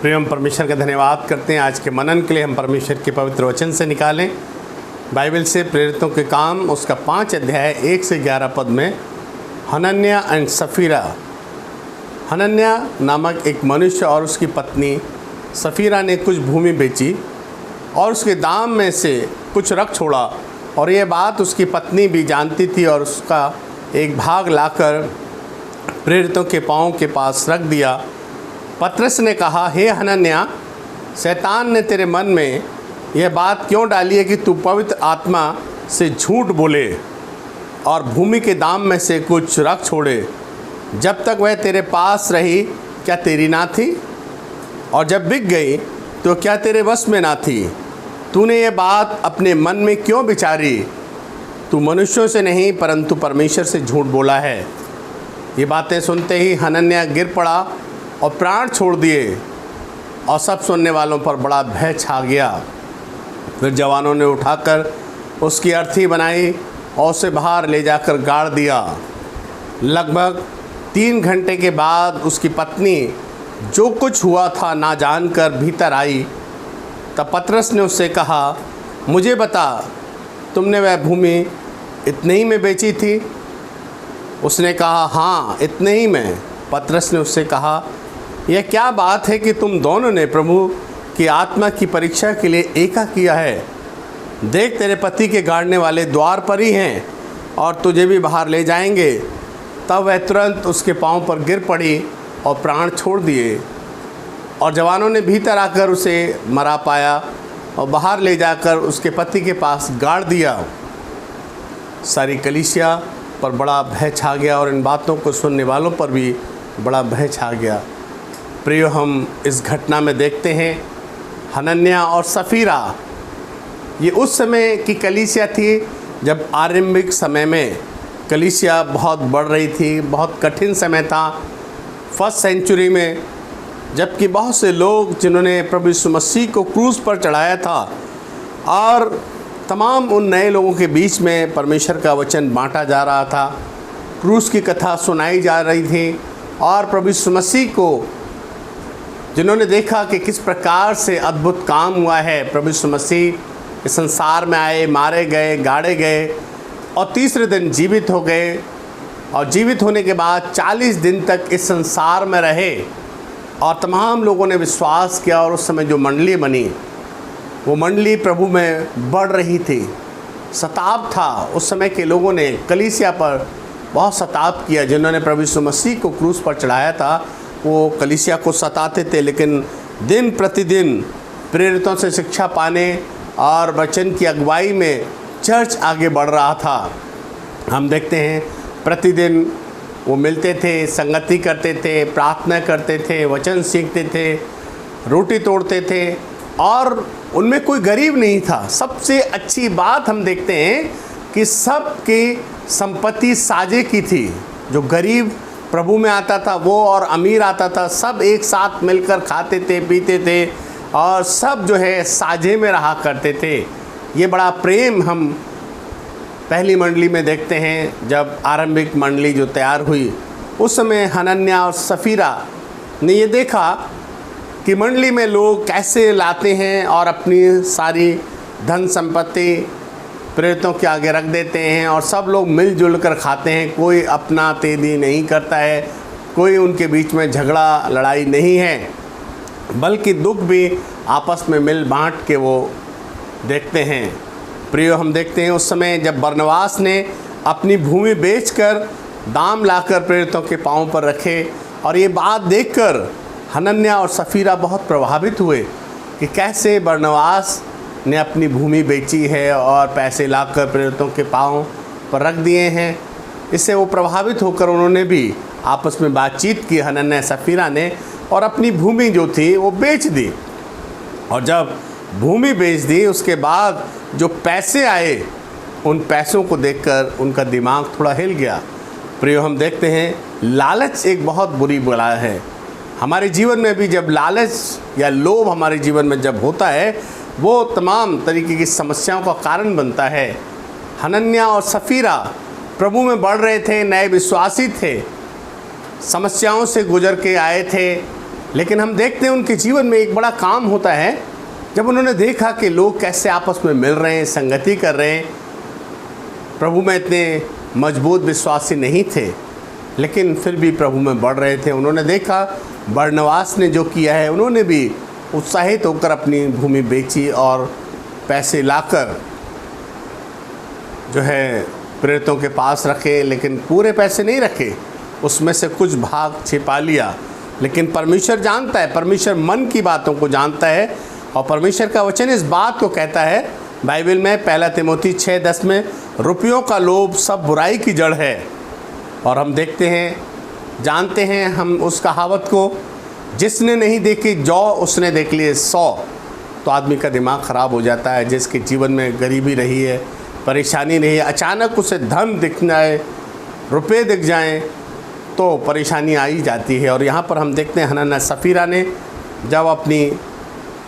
प्रिय हम परमेश्वर का धन्यवाद करते हैं। आज के मनन के लिए हम परमेश्वर के पवित्र वचन से निकालें बाइबल से प्रेरितों के काम उसका 5 अध्याय 1 से 11 पद में हनन्याह एंड सफीरा। हनन्याह नामक एक मनुष्य और उसकी पत्नी सफीरा ने कुछ भूमि बेची और उसके दाम में से कुछ रख छोड़ा, और यह बात उसकी पत्नी भी जानती थी और उसका एक भाग लाकर प्रेरितों के पाँव के पास रख दिया। पतरस ने कहा, हे हनन्याह, शैतान ने तेरे मन में यह बात क्यों डाली है कि तू पवित्र आत्मा से झूठ बोले और भूमि के दाम में से कुछ रख छोड़े। जब तक वह तेरे पास रही क्या तेरी ना थी, और जब बिक गई तो क्या तेरे वश में ना थी। तूने ये बात अपने मन में क्यों विचारी। तू मनुष्यों से नहीं परंतु परमेश्वर से झूठ बोला है। ये बातें सुनते ही हनन्याह गिर पड़ा और प्राण छोड़ दिए, और सब सुनने वालों पर बड़ा भय छा गया। फिर जवानों ने उठाकर उसकी अर्थी बनाई और उसे बाहर ले जाकर गाड़ दिया। लगभग 3 घंटे के बाद उसकी पत्नी जो कुछ हुआ था ना जानकर भीतर आई। तब पतरस ने उससे कहा, मुझे बता, तुमने वह भूमि इतने ही में बेची थी। उसने कहा, हाँ, इतने ही में। पतरस ने उससे कहा, यह क्या बात है कि तुम दोनों ने प्रभु की आत्मा की परीक्षा के लिए एका किया है। देख, तेरे पति के गाड़ने वाले द्वार पर ही हैं और तुझे भी बाहर ले जाएंगे। तब वह तुरंत उसके पाँव पर गिर पड़ी और प्राण छोड़ दिए, और जवानों ने भीतर आकर उसे मरा पाया और बाहर ले जाकर उसके पति के पास गाड़ दिया। सारी कलीसिया पर बड़ा भय छा गया और इन बातों को सुनने वालों पर भी बड़ा भय छा गया। प्रियो, हम इस घटना में देखते हैं हनन्याह और सफीरा। ये उस समय की कलीसिया थी जब आरंभिक समय में कलीसिया बहुत बढ़ रही थी। बहुत कठिन समय था, फर्स्ट सेंचुरी में, जबकि बहुत से लोग जिन्होंने प्रभु यीशु मसीह को क्रूस पर चढ़ाया था, और तमाम उन नए लोगों के बीच में परमेश्वर का वचन बांटा जा रहा था, क्रूस की कथा सुनाई जा रही थी, और प्रभु यीशु मसीह को जिन्होंने देखा कि किस प्रकार से अद्भुत काम हुआ है। प्रभु यीशु मसीह इस संसार में आए, मारे गए, गाड़े गए और तीसरे दिन जीवित हो गए, और जीवित होने के बाद 40 दिन तक इस संसार में रहे, और तमाम लोगों ने विश्वास किया। और उस समय जो मंडली बनी, वो मंडली प्रभु में बढ़ रही थी। सताव था, उस समय के लोगों ने कलीसिया पर बहुत सताव किया। जिन्होंने प्रभु यीशु मसीह को क्रूस पर चढ़ाया था वो कलीसिया को सताते थे, लेकिन दिन प्रतिदिन प्रेरितों से शिक्षा पाने और वचन की अगुवाई में चर्च आगे बढ़ रहा था। हम देखते हैं प्रतिदिन वो मिलते थे, संगति करते थे, प्रार्थना करते थे, वचन सीखते थे, रोटी तोड़ते थे, और उनमें कोई गरीब नहीं था। सबसे अच्छी बात हम देखते हैं कि सबकी संपत्ति साझे की थी। जो गरीब प्रभु में आता था वो और अमीर आता था, सब एक साथ मिलकर खाते थे, पीते थे, और सब जो है साझे में रहा करते थे। ये बड़ा प्रेम हम पहली मंडली में देखते हैं। जब आरंभिक मंडली जो तैयार हुई, उस समय हनन्याह और सफीरा ने ये देखा कि मंडली में लोग कैसे लाते हैं और अपनी सारी धन संपत्ति प्रेरितों के आगे रख देते हैं, और सब लोग मिलजुल कर खाते हैं। कोई अपना तेदी नहीं करता है, कोई उनके बीच में झगड़ा लड़ाई नहीं है, बल्कि दुख भी आपस में मिल बांट के वो देखते हैं। प्रियो, हम देखते हैं उस समय जब बरनबास ने अपनी भूमि बेचकर दाम लाकर प्रेरितों के पाँव पर रखे, और ये बात देखकर हनन्याह और सफीरा बहुत प्रभावित हुए कि कैसे बरनबास ने अपनी भूमि बेची है और पैसे लाकर प्रेरितों के पाँव पर रख दिए हैं। इससे वो प्रभावित होकर उन्होंने भी आपस में बातचीत की, हनन्याह सफीरा ने, और अपनी भूमि जो थी वो बेच दी। और जब भूमि बेच दी उसके बाद जो पैसे आए, उन पैसों को देखकर उनका दिमाग थोड़ा हिल गया। प्रियो, हम देखते हैं लालच एक बहुत बुरी बला है। हमारे जीवन में भी जब लालच या लोभ हमारे जीवन में जब होता है, वो तमाम तरीके की समस्याओं का कारण बनता है। हनन्याह और सफीरा प्रभु में बढ़ रहे थे, नए विश्वासी थे, समस्याओं से गुजर के आए थे, लेकिन हम देखते हैं उनके जीवन में एक बड़ा काम होता है, जब उन्होंने देखा कि लोग कैसे आपस में मिल रहे हैं, संगति कर रहे हैं। प्रभु में इतने मजबूत विश्वासी नहीं थे, लेकिन फिर भी प्रभु में बढ़ रहे थे। उन्होंने देखा बरनबास ने जो किया है, उन्होंने भी उत्साहित होकर अपनी भूमि बेची और पैसे लाकर जो है प्रेरितों के पास रखे, लेकिन पूरे पैसे नहीं रखे, उसमें से कुछ भाग छिपा लिया। लेकिन परमेश्वर जानता है, परमेश्वर मन की बातों को जानता है, और परमेश्वर का वचन इस बात को कहता है बाइबल में 1 तिमोथी 6:10 में, रुपयों का लोभ सब बुराई की जड़ है। और हम देखते हैं, जानते हैं हम उस कहावत को, जिसने नहीं देखी जौ उसने देख लिए 100। तो आदमी का दिमाग ख़राब हो जाता है। जिसके जीवन में गरीबी रही है, परेशानी रही है, अचानक उसे धन दिख जाए, रुपए दिख जाएं, तो परेशानी आ ही जाती है। और यहाँ पर हम देखते हैं हनन्याह सफीरा ने जब अपनी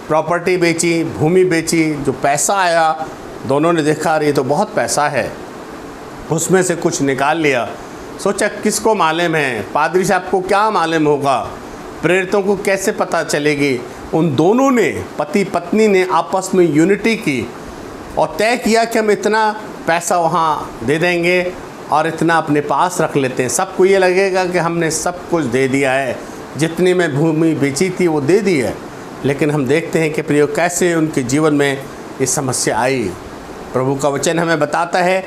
प्रॉपर्टी बेची, भूमि बेची, जो पैसा आया, दोनों ने देखा ये तो बहुत पैसा है, उसमें से कुछ निकाल लिया। सोचा किसको मालूम है, पादरी साहब को क्या मालूम होगा, प्रेरितों को कैसे पता चलेगी। उन दोनों ने, पति पत्नी ने आपस में यूनिटी की और तय किया कि हम इतना पैसा वहाँ दे देंगे और इतना अपने पास रख लेते हैं। सबको ये लगेगा कि हमने सब कुछ दे दिया है, जितनी में भूमि बेची थी वो दे दी है। लेकिन हम देखते हैं कि प्रियो कैसे उनके जीवन में ये समस्या आई। प्रभु का वचन हमें बताता है,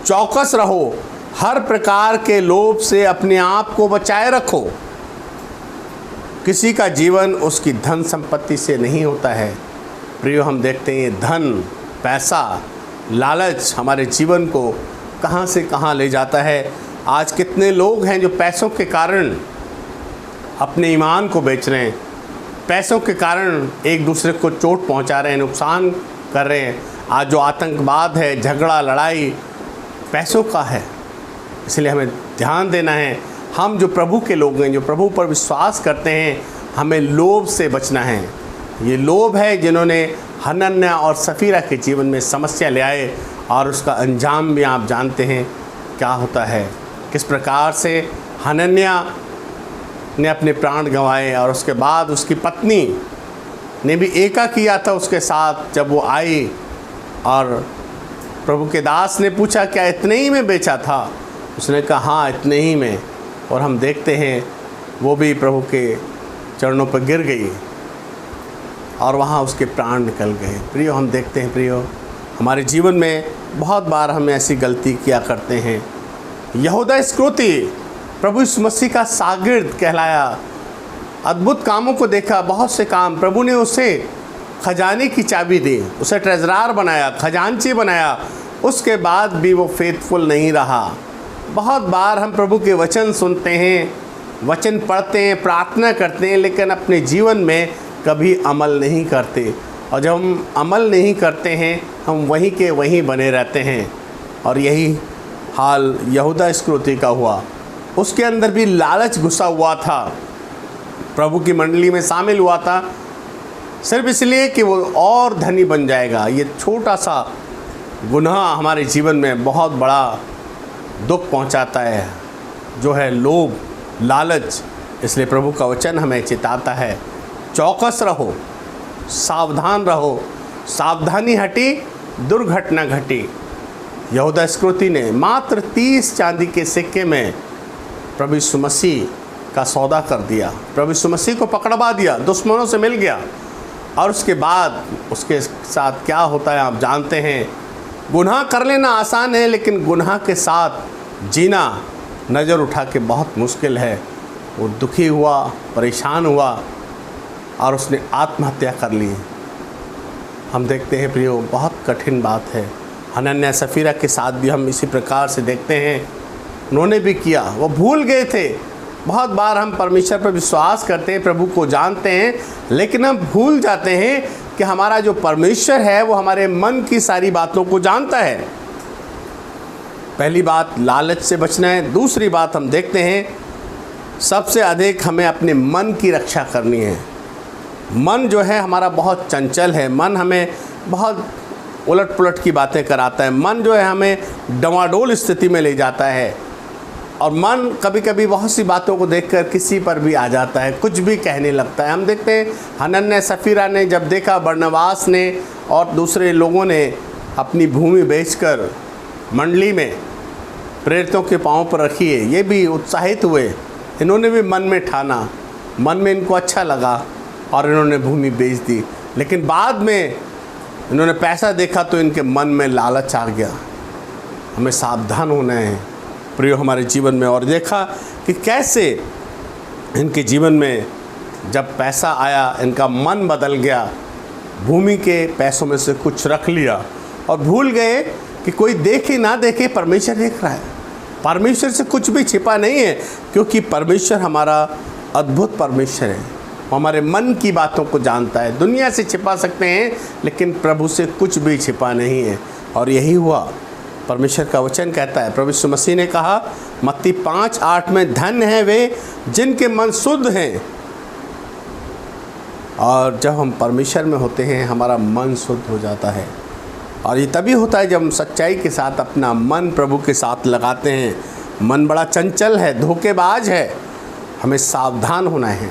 चौकस रहो, हर प्रकार के लोभ से अपने आप को बचाए रखो। किसी का जीवन उसकी धन संपत्ति से नहीं होता है। प्रियो, हम देखते हैं धन, पैसा, लालच हमारे जीवन को कहाँ से कहाँ ले जाता है। आज कितने लोग हैं जो पैसों के कारण अपने ईमान को बेच रहे हैं, पैसों के कारण एक दूसरे को चोट पहुंचा रहे हैं, नुकसान कर रहे हैं। आज जो आतंकवाद है, झगड़ा, लड़ाई पैसों का है। इसलिए हमें ध्यान देना है। हम जो प्रभु के लोग हैं, जो प्रभु पर विश्वास करते हैं, हमें लोभ से बचना है। ये लोभ है जिन्होंने हनन्याह और सफीरा के जीवन में समस्या ले आए, और उसका अंजाम भी आप जानते हैं क्या होता है। किस प्रकार से हनन्याह ने अपने प्राण गंवाए, और उसके बाद उसकी पत्नी ने भी एका किया था उसके साथ। जब वो आई और प्रभु के दास ने पूछा क्या इतने ही में बेचा था, उसने कहा हाँ इतने ही में। और हम देखते हैं वो भी प्रभु के चरणों पर गिर गई और वहाँ उसके प्राण निकल गए। प्रियो, हम देखते हैं प्रियो, हमारे जीवन में बहुत बार हम ऐसी गलती किया करते हैं। यहूदा इस्करियोती प्रभु यीशु मसीह का शागिर्द कहलाया, अद्भुत कामों को देखा, बहुत से काम। प्रभु ने उसे खजाने की चाबी दी, उसे ट्रेजरार बनाया, खजांची बनाया। उसके बाद भी वो फेथफुल नहीं रहा। बहुत बार हम प्रभु के वचन सुनते हैं, वचन पढ़ते हैं, प्रार्थना करते हैं, लेकिन अपने जीवन में कभी अमल नहीं करते। और जब हम अमल नहीं करते हैं, हम वहीं के वहीं बने रहते हैं। और यही हाल यहूदा इस्करियोती का हुआ। उसके अंदर भी लालच घुसा हुआ था, प्रभु की मंडली में शामिल हुआ था सिर्फ इसलिए कि वो और धनी बन जाएगा। ये छोटा सा गुनाह हमारे जीवन में बहुत बड़ा दुख पहुंचाता है, जो है लोभ, लालच। इसलिए प्रभु का वचन हमें चेताता है, चौकस रहो, सावधान रहो। सावधानी हटी, दुर्घटना घटी। यहूदा इस्करियोती ने मात्र 30 चांदी के सिक्के में प्रभु यीशु मसीह का सौदा कर दिया, प्रभु यीशु मसीह को पकड़वा दिया, दुश्मनों से मिल गया। और उसके बाद उसके साथ क्या होता है आप जानते हैं। गुनाह कर लेना आसान है, लेकिन गुनाह के साथ जीना नज़र उठा के बहुत मुश्किल है। वो दुखी हुआ, परेशान हुआ और उसने आत्महत्या कर ली। हम देखते हैं प्रियो, बहुत कठिन बात है। हनन्याह सफीरा के साथ भी हम इसी प्रकार से देखते हैं, उन्होंने भी किया, वो भूल गए थे। बहुत बार हम परमेश्वर पर विश्वास करते हैं, प्रभु को जानते हैं, लेकिन हम भूल जाते हैं कि हमारा जो परमेश्वर है वो हमारे मन की सारी बातों को जानता है। पहली बात लालच से बचना है। दूसरी बात हम देखते हैं, सबसे अधिक हमें अपने मन की रक्षा करनी है। मन जो है हमारा बहुत चंचल है, मन हमें बहुत उलट पुलट की बातें कराता है, मन जो है हमें डवाडोल स्थिति में ले जाता है। और मन कभी कभी बहुत सी बातों को देखकर किसी पर भी आ जाता है, कुछ भी कहने लगता है। हम देखते हैं हनन्याह सफीरा ने जब देखा बरनबास ने और दूसरे लोगों ने अपनी भूमि बेचकर मंडली में प्रेरितों के पाँव पर रखी है, ये भी उत्साहित हुए। इन्होंने भी मन में ठाना, मन में इनको अच्छा लगा और इन्होंने भूमि बेच दी। लेकिन बाद में इन्होंने पैसा देखा तो इनके मन में लालच आ गया। हमें सावधान होना है प्रियो हमारे जीवन में। और देखा कि कैसे इनके जीवन में जब पैसा आया इनका मन बदल गया, भूमि के पैसों में से कुछ रख लिया और भूल गए कि कोई देखे ना देखे, परमेश्वर देख रहा है। परमेश्वर से कुछ भी छिपा नहीं है, क्योंकि परमेश्वर हमारा अद्भुत परमेश्वर है। वो हमारे मन की बातों को जानता है। दुनिया से छिपा सकते हैं लेकिन प्रभु से कुछ भी छिपा नहीं है। और यही हुआ, परमेश्वर का वचन कहता है, प्रभु यीशु मसीह ने कहा मत्ती 5:8 में, धन्य है वे जिनके मन शुद्ध हैं। और जब हम परमेश्वर में होते हैं हमारा मन शुद्ध हो जाता है। और ये तभी होता है जब हम सच्चाई के साथ अपना मन प्रभु के साथ लगाते हैं। मन बड़ा चंचल है, धोखेबाज है। हमें सावधान होना है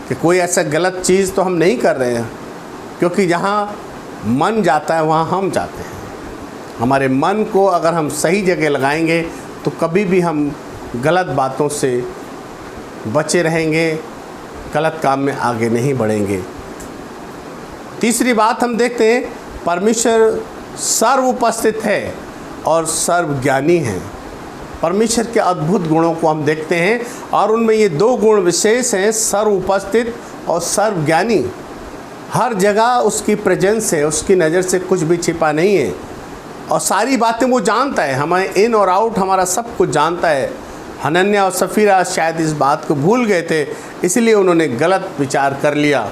कि कोई ऐसा गलत चीज़ तो हम नहीं कर रहे हैं, क्योंकि जहाँ मन जाता है वहाँ हम जाते हैं। हमारे मन को अगर हम सही जगह लगाएंगे तो कभी भी हम गलत बातों से बचे रहेंगे, गलत काम में आगे नहीं बढ़ेंगे। तीसरी बात हम देखते हैं, परमेश्वर सर्व उपस्थित है और सर्वज्ञानी है। परमेश्वर के अद्भुत गुणों को हम देखते हैं और उनमें ये 2 गुण विशेष हैं, सर्व उपस्थित और सर्वज्ञानी। हर जगह उसकी प्रेजेंस है, उसकी नज़र से कुछ भी छिपा नहीं है और सारी बातें वो जानता है। हमें इन और आउट हमारा सब कुछ जानता है। हनन्याह और सफीरा शायद इस बात को भूल गए थे, इसलिए उन्होंने गलत विचार कर लिया।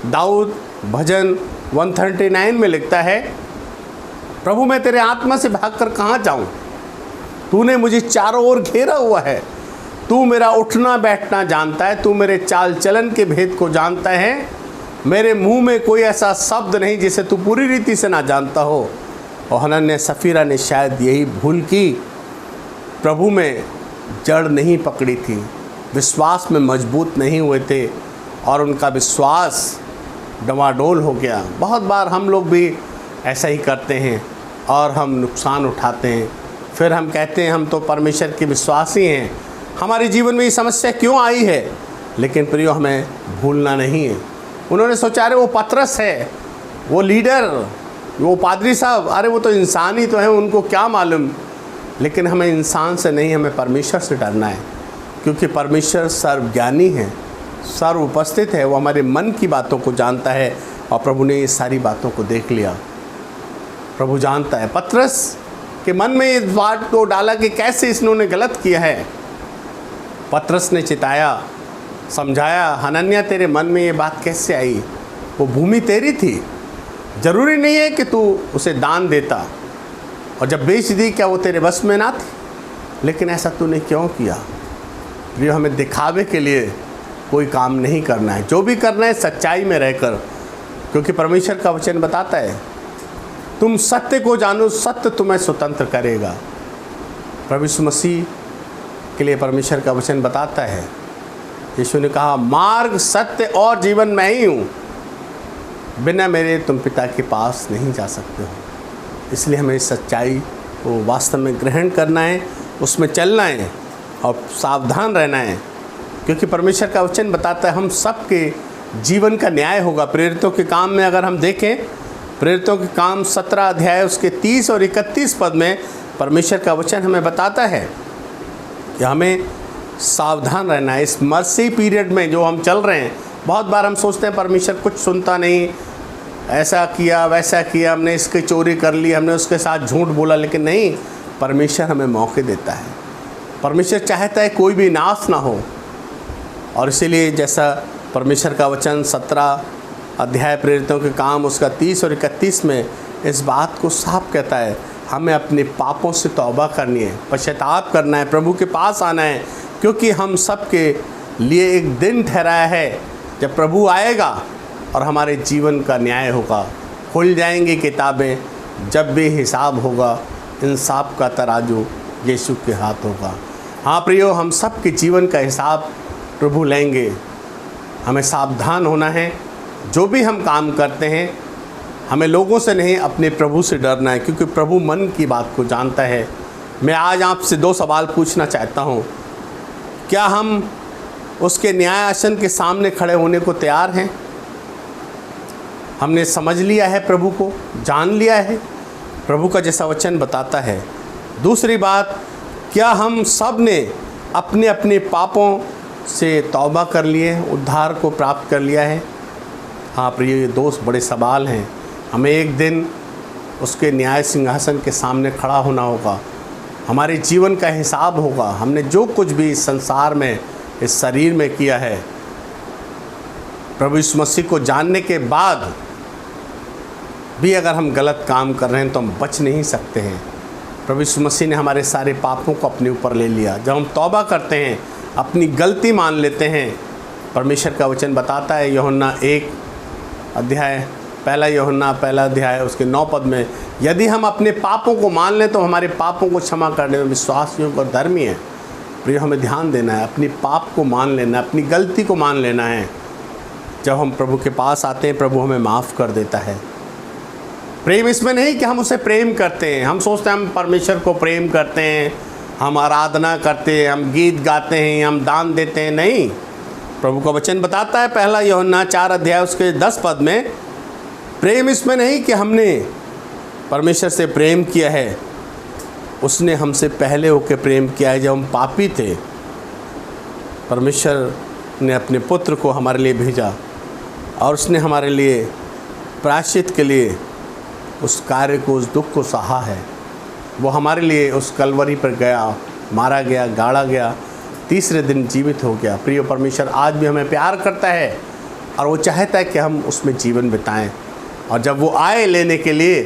दाऊद भजन 139 में लिखता है, प्रभु मैं तेरे आत्मा से भागकर कहाँ जाऊँ? तूने मुझे चारों ओर घेरा हुआ है। तू मेरा उठना बैठना जानता है, तू मेरे चाल चलन के भेद को जानता है। मेरे मुंह में कोई ऐसा शब्द नहीं जिसे तू पूरी रीति से ना जानता हो। और हनन्याह सफीरा ने शायद यही भूल की, प्रभु में जड़ नहीं पकड़ी थी, विश्वास में मजबूत नहीं हुए थे और उनका विश्वास डमाडोल हो गया। बहुत बार हम लोग भी ऐसा ही करते हैं और हम नुकसान उठाते हैं। फिर हम कहते हैं हम तो परमेश्वर के विश्वासी हैं, हमारे जीवन में ये समस्या क्यों आई है? लेकिन प्रियो हमें भूलना नहीं है। उन्होंने सोचा अरे वो पतरस है, वो लीडर, वो पादरी साहब, अरे वो तो इंसान ही तो है, उनको क्या मालूम। लेकिन हमें इंसान से नहीं, हमें परमेश्वर से डरना है, क्योंकि परमेश्वर सर्वज्ञानी है, सर्व उपस्थित है। वो हमारे मन की बातों को जानता है और प्रभु ने ये सारी बातों को देख लिया। प्रभु जानता है। पतरस के मन में इस बात को डाला कि कैसे इसने गलत किया है। पतरस ने चिताया, समझाया, हनन्याह तेरे मन में ये बात कैसे आई? वो भूमि तेरी थी, ज़रूरी नहीं है कि तू उसे दान देता, और जब बेच दी क्या वो तेरे बस में ना थी? लेकिन ऐसा तूने क्यों किया? ये हमें दिखावे के लिए कोई काम नहीं करना है, जो भी करना है सच्चाई में रहकर, क्योंकि परमेश्वर का वचन बताता है तुम सत्य को जानो, सत्य तुम्हें स्वतंत्र करेगा। प्रभु यीशु मसीह के लिए परमेश्वर का वचन बताता है, यीशु ने कहा मार्ग सत्य और जीवन मैं ही हूँ, बिना मेरे तुम पिता के पास नहीं जा सकते हो। इसलिए हमें इस सच्चाई को वास्तव में ग्रहण करना है, उसमें चलना है और सावधान रहना है, क्योंकि परमेश्वर का वचन बताता है हम सबके जीवन का न्याय होगा। प्रेरितों के काम में अगर हम देखें, प्रेरितों के काम 17 अध्याय उसके 30 और 31 पद में परमेश्वर का वचन हमें बताता है कि हमें सावधान रहना है। इस मर्सी पीरियड में जो हम चल रहे हैं, बहुत बार हम सोचते हैं परमेश्वर कुछ सुनता नहीं, ऐसा किया वैसा किया, हमने इसकी चोरी कर ली, हमने उसके साथ झूठ बोला, लेकिन नहीं, परमेश्वर हमें मौके देता है। परमेश्वर चाहता है कोई भी नाश ना हो। और इसीलिए जैसा परमेश्वर का वचन 17 अध्याय प्रेरितों के काम उसका 30 और 31 में इस बात को साफ कहता है, हमें अपने पापों से तौबा करनी है, पश्चाताप करना है, प्रभु के पास आना है, क्योंकि हम सब के लिए एक दिन ठहराया है जब प्रभु आएगा और हमारे जीवन का न्याय होगा। खुल जाएंगी किताबें, जब भी हिसाब होगा, इंसाफ का तराजू यीशु के हाथ होगा। हाँ प्रियो, हम सब के जीवन का हिसाब प्रभु लेंगे। हमें सावधान होना है। जो भी हम काम करते हैं, हमें लोगों से नहीं, अपने प्रभु से डरना है, क्योंकि प्रभु मन की बात को जानता है। मैं आज आपसे 2 सवाल पूछना चाहता हूँ। क्या हम उसके न्याय आसन के सामने खड़े होने को तैयार हैं? हमने समझ लिया है प्रभु को, जान लिया है प्रभु का जैसा वचन बताता है। दूसरी बात, क्या हम सब ने अपने अपने पापों से तौबा कर लिए, उद्धार को प्राप्त कर लिया है? हाँ प्रिय, ये 2 बड़े सवाल हैं। हमें एक दिन उसके न्याय सिंहासन के सामने खड़ा होना होगा। हमारे जीवन का हिसाब होगा। हमने जो कुछ भी इस संसार में, इस शरीर में किया है, प्रभु यीशु मसीह को जानने के बाद भी अगर हम गलत काम कर रहे हैं तो हम बच नहीं सकते हैं। प्रभु यीशु मसीह ने हमारे सारे पापों को अपने ऊपर ले लिया। जब हम तौबा करते हैं, अपनी गलती मान लेते हैं, परमेश्वर का वचन बताता है यूहन्ना 1 अध्याय, 1 यूहन्ना 1 अध्याय उसके 9 पद में, यदि हम अपने पापों को मान लें तो हमारे पापों को क्षमा करने में विश्वास योग्य और धर्मी है। प्रिय, हमें ध्यान देना है, अपनी पाप को मान लेना है, अपनी गलती को मान लेना है। जब हम प्रभु के पास आते हैं, प्रभु हमें माफ़ कर देता है। प्रेम इसमें नहीं कि हम उसे प्रेम करते हैं। हम सोचते हैं हम परमेश्वर को प्रेम करते हैं, हम आराधना करते हैं, हम गीत गाते हैं, हम दान देते हैं। नहीं, प्रभु का वचन बताता है 1 यूहन्ना 4 अध्याय उसके 10 पद में, प्रेम इसमें नहीं कि हमने परमेश्वर से प्रेम किया है, उसने हमसे पहले होकर प्रेम किया है। जब हम पापी थे, परमेश्वर ने अपने पुत्र को हमारे लिए भेजा और उसने हमारे लिए प्रायश्चित के लिए उस कार्य को, उस दुख को सहा है। वो हमारे लिए उस कलवरी पर गया, मारा गया, गाड़ा गया, तीसरे दिन जीवित हो गया। प्रिय, परमेश्वर आज भी हमें प्यार करता है और वो चाहता है कि हम उसमें जीवन बिताएं। और जब वो आए लेने के लिए,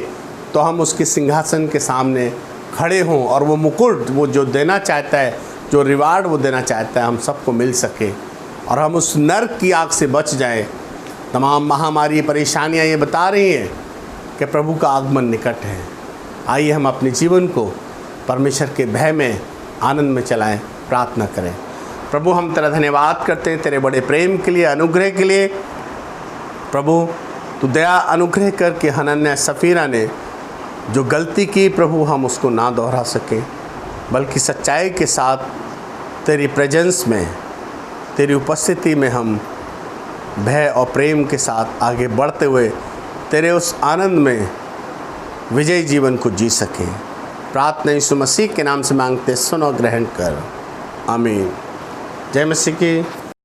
तो हम उसके सिंहासन के सामने खड़े हों और वो मुकुट, वो जो देना चाहता है, जो रिवार्ड वो देना चाहता है, हम सबको मिल सके और हम उस नरक की आग से बच जाएं। तमाम महामारी, परेशानियां ये बता रही हैं कि प्रभु का आगमन निकट है। आइए हम अपने जीवन को परमेश्वर के भय में, आनंद में चलाएं, प्रार्थना करें। प्रभु, हम तेरा धन्यवाद करते हैं तेरे बड़े प्रेम के लिए, अनुग्रह के लिए। प्रभु, तू दया अनुग्रह करके हनन्याह सफीरा ने जो गलती की, प्रभु हम उसको ना दोहरा सकें, बल्कि सच्चाई के साथ तेरी प्रेजेंस में, तेरी उपस्थिति में हम भय और प्रेम के साथ आगे बढ़ते हुए तेरे उस आनंद में विजयी जीवन को जी सकें। प्रार्थना यीशु मसीह के नाम से मांगते, सुन और ग्रहण कर। आमीन। जय मसीह की।